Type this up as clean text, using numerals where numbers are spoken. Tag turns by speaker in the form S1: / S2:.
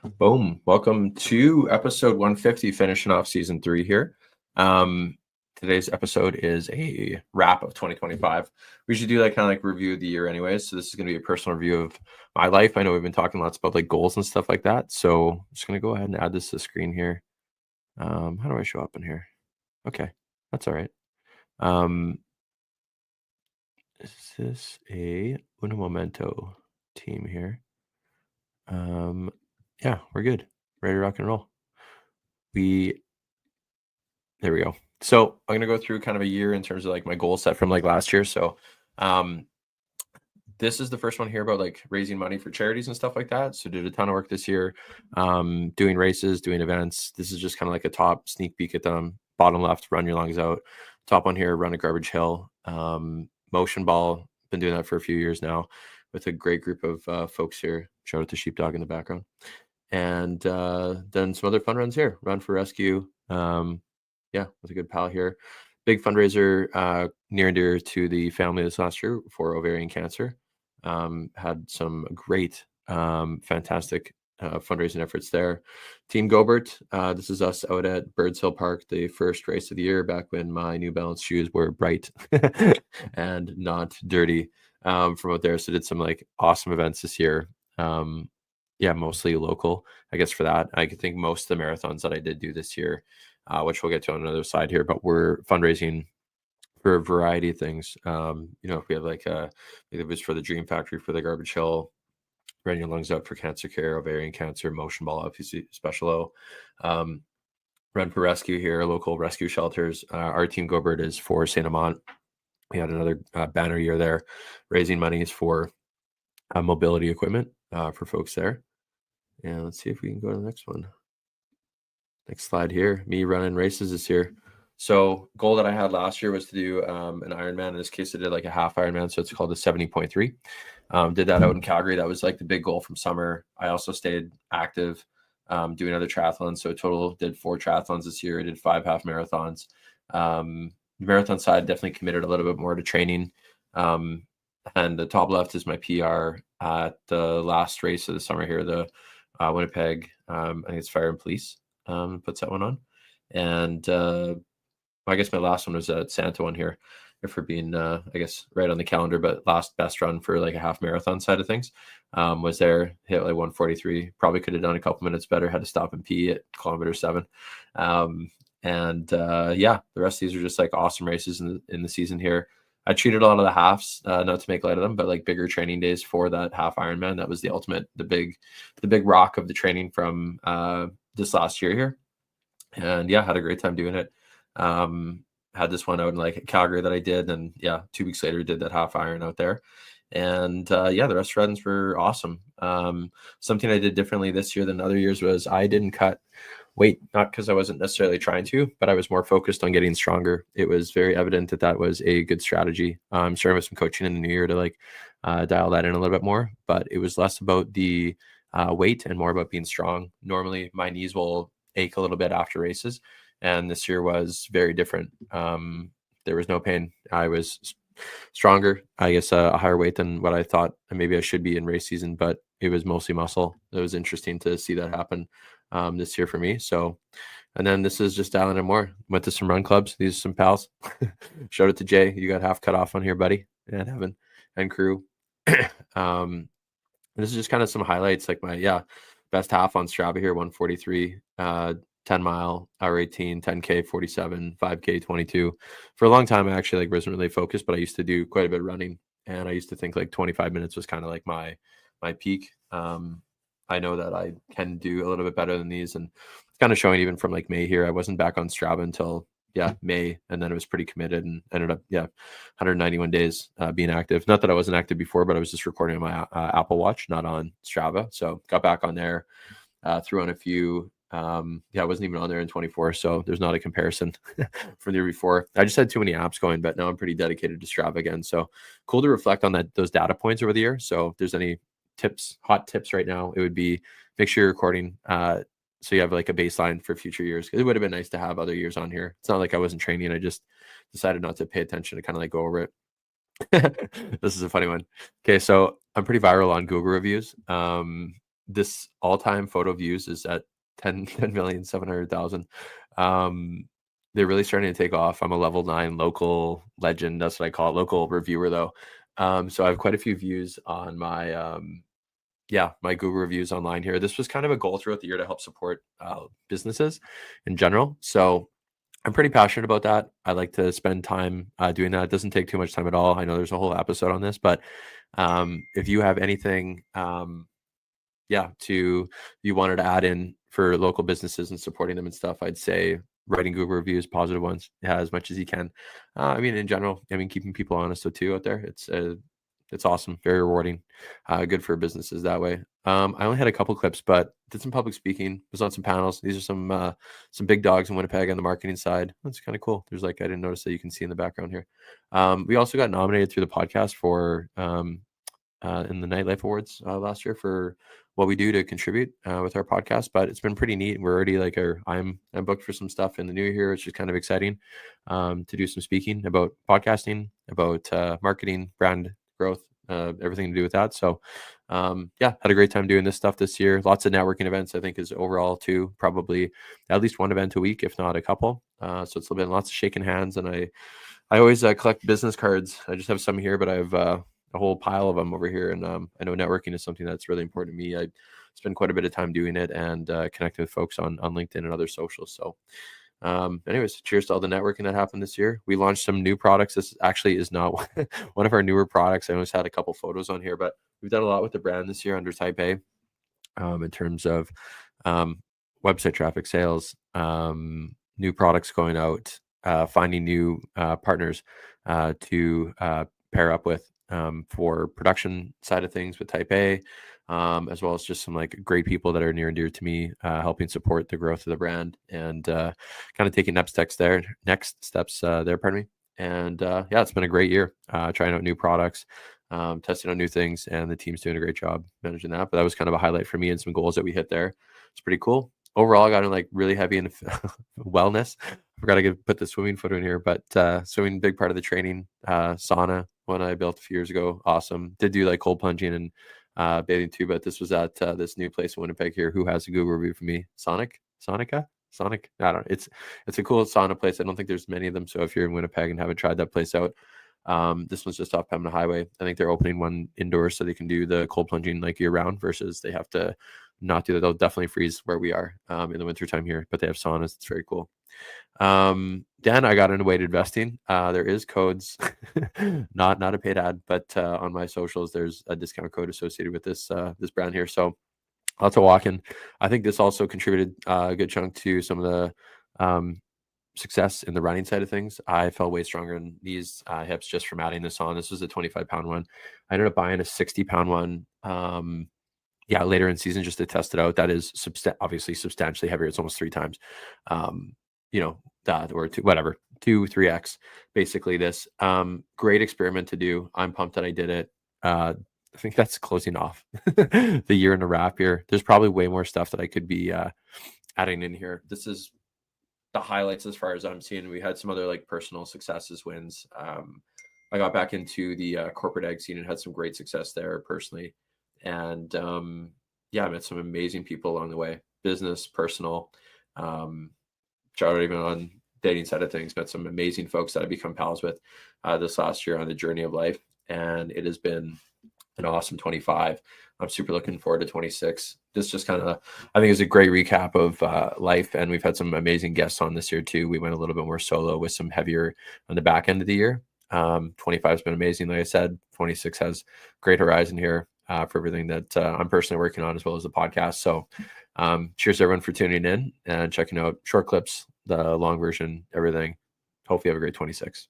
S1: Boom. Welcome to episode 150, finishing off season 3 here. Today's episode is a wrap of 2025. We should do like kind of like review of the year anyways. So this is going to be a personal review of my life. I know we've been talking lots about like goals and stuff like that. So I'm just going to go ahead and add this to the screen here. How do I show up in here? Okay, that's all right. Is this a Uno Momento team here? Yeah, we're good. Ready to rock and roll. There we go. So I'm gonna go through kind of a year in terms of like my goal set from like last year. So this is the first one here about like raising money for charities and stuff like that. So did a ton of work this year, doing races, doing events. This is just kind of like a top sneak peek at them. Bottom left, run your lungs out. Top one here, run a garbage hill. Motion ball, been doing that for a few years now with a great group of folks here. Shout out to Sheepdog in the background. And then some other fun runs here. Run for Rescue. With a good pal here. Big fundraiser near and dear to the family this last year for ovarian cancer. Had some great, fantastic fundraising efforts there. Team Gobert, this is us out at Birds Hill Park, the first race of the year, back when my New Balance shoes were bright and not dirty from out there. So did some like awesome events this year. Mostly local, I guess, for that. I could think most of the marathons that I did do this year, which we'll get to on another side here, but we're fundraising for a variety of things. If we have like if it was for the Dream Factory, for the Garbage Hill, Run Your Lungs Out for cancer care, ovarian cancer, Motion Ball, obviously Special O, Run for Rescue here, local rescue shelters. Our Team Gobert is for St. Amant. We had another banner year there, raising monies for mobility equipment for folks there. And let's see if we can go to the next one. Next slide here. Me running races this year. So goal that I had last year was to do an Ironman. In this case, I did like a half Ironman. So it's called the 70.3. Did that out in Calgary. That was like the big goal from summer. I also stayed active doing other triathlons. So total did 4 triathlons this year. I did 5 half marathons. The marathon side definitely committed a little bit more to training. And the top left is my PR at the last race of the summer here, the Winnipeg, I think it's Fire and Police puts that one on. And I guess my last one was at Santa one here, if we're being, I guess, right on the calendar, but last best run for like a half marathon side of things was there, hit like 1:43. Probably could have done a couple minutes better, had to stop and pee at kilometer 7. The rest of these are just like awesome races in the season here. I treated a lot of the halves, not to make light of them, but like bigger training days for that half Ironman. That was the ultimate, the big rock of the training from this last year here. And yeah, had a great time doing it. Had this one out in like Calgary that I did, and 2 weeks later did that half Iron out there. And the rest of runs were awesome. Something I did differently this year than other years was I didn't cut weight, not because I wasn't necessarily trying to, but I was more focused on getting stronger. It was very evident that was a good strategy. I'm starting with some coaching in the new year to like dial that in a little bit more, but it was less about the weight and more about being strong. Normally my knees will ache a little bit after races, and this year was very different. There was no pain. I was stronger, I guess, a higher weight than what I thought maybe I should be in race season, but it was mostly muscle. It was interesting to see that happen this year for me. So, and then this is just dialing in more. Went to some run clubs. These are some pals. Showed it to Jay. You got half cut off on here, buddy, and Evan and crew. This is just kind of some highlights, like my best half on Strava here, 1:43, 10 mile, hour 18, 10K, 47, 5K, 22. For a long time, I actually like wasn't really focused, but I used to do quite a bit of running, and I used to think like 25 minutes was kind of like my peak. I know that I can do a little bit better than these, and it's kind of showing even from like May here. I wasn't back on Strava until May, and then it was pretty committed and ended up 191 days being active. Not that I wasn't active before, but I was just recording on my Apple Watch, not on Strava. So got back on there, threw on a few. I wasn't even on there in 24, so there's not a comparison from the year before. I just had too many apps going, but now I'm pretty dedicated to Strava again. So cool to reflect on those data points over the year. So if there's any hot tips right now, it would be make sure you're recording so you have like a baseline for future years. It would have been nice to have other years on here. It's not like I wasn't training. I just decided not to pay attention to kind of like go over it. This is a funny one. Okay, so I'm pretty viral on Google reviews. this all-time photo views is at 10,700,000. Um, they're really starting to take off. I'm a level 9 local legend. That's what I call it, local reviewer though. So I have quite a few views on my my Google reviews online here. This was kind of a goal throughout the year to help support businesses in general. So I'm pretty passionate about that. I like to spend time doing that. It doesn't take too much time at all. I know there's a whole episode on this, but if you have anything, you wanted to add in for local businesses and supporting them and stuff, I'd say writing Google reviews, positive ones, as much as you can. I mean, in general, I mean, keeping people honest though too out there. It's awesome, very rewarding, good for businesses that way. I only had a couple clips, but did some public speaking, was on some panels. These are some big dogs in Winnipeg on the marketing side. That's kind of cool. There's I didn't notice that you can see in the background here. We also got nominated through the podcast for in the Nightlife Awards last year for what we do to contribute with our podcast. But it's been pretty neat. We're already I'm booked for some stuff in the new year, which is kind of exciting to do some speaking about podcasting, about marketing, brand growth, everything to do with that. So had a great time doing this stuff this year. Lots of networking events, I think, is overall too, probably at least one event a week, if not a couple. So it's been lots of shaking hands, and I always collect business cards. I just have some here, but I have a whole pile of them over here. And I know networking is something that's really important to me. I spend quite a bit of time doing it and connecting with folks on LinkedIn and other socials. So anyways, cheers to all the networking that happened this year. We launched some new products. This actually is not one of our newer products. I almost had a couple photos on here, but we've done a lot with the brand this year under Type A in terms of website traffic, sales, new products going out, finding new partners to pair up with for production side of things with Type A, as well as just some great people that are near and dear to me, helping support the growth of the brand and kind of taking next steps there. Pardon me. And it's been a great year trying out new products, testing on new things, and the team's doing a great job managing that. But that was kind of a highlight for me and some goals that we hit there. It's pretty cool. Overall, I got in really heavy in wellness. I forgot to put the swimming photo in here, but swimming, big part of the training. Sauna, one I built a few years ago, awesome. Did do cold plunging and bathing too, but this was at this new place in Winnipeg here. Who has a Google review for me? Sonic. I don't know. It's a cool sauna place. I don't think there's many of them. So if you're in Winnipeg and haven't tried that place out, this one's just off Pembina Highway. I think they're opening one indoors so they can do the cold plunging year round versus they have to not do that. They'll definitely freeze where we are in the wintertime here, but they have saunas. It's very cool. Then I got into weight investing. There is codes, not a paid ad, but on my socials, there's a discount code associated with this brand here. So lots of walking. I think this also contributed a good chunk to some of the success in the running side of things. I felt way stronger in these hips just from adding this on. This was a 25-pound one. I ended up buying a 60-pound one. Later in season just to test it out. That is obviously substantially heavier. It's almost 3 times, that or 2-3x basically this. Great experiment to do. I'm pumped that I did it. I think that's closing off the year in a wrap here. There's probably way more stuff that I could be adding in here. This is the highlights as far as I'm seeing. We had some other personal successes, wins. I got back into the corporate ag scene and had some great success there personally. And I met some amazing people along the way, business, personal, shout out even on dating side of things, met some amazing folks that I've become pals with this last year on the journey of life. And it has been an awesome 25. I'm super looking forward to 26. This just kind of, I think, is a great recap of life. And we've had some amazing guests on this year too. We went a little bit more solo with some heavier on the back end of the year. 25 has been amazing. Like I said, 26 has great horizon here for everything that I'm personally working on, as well as the podcast. So cheers to everyone for tuning in and checking out short clips, the long version, everything. Hope you have a great 26.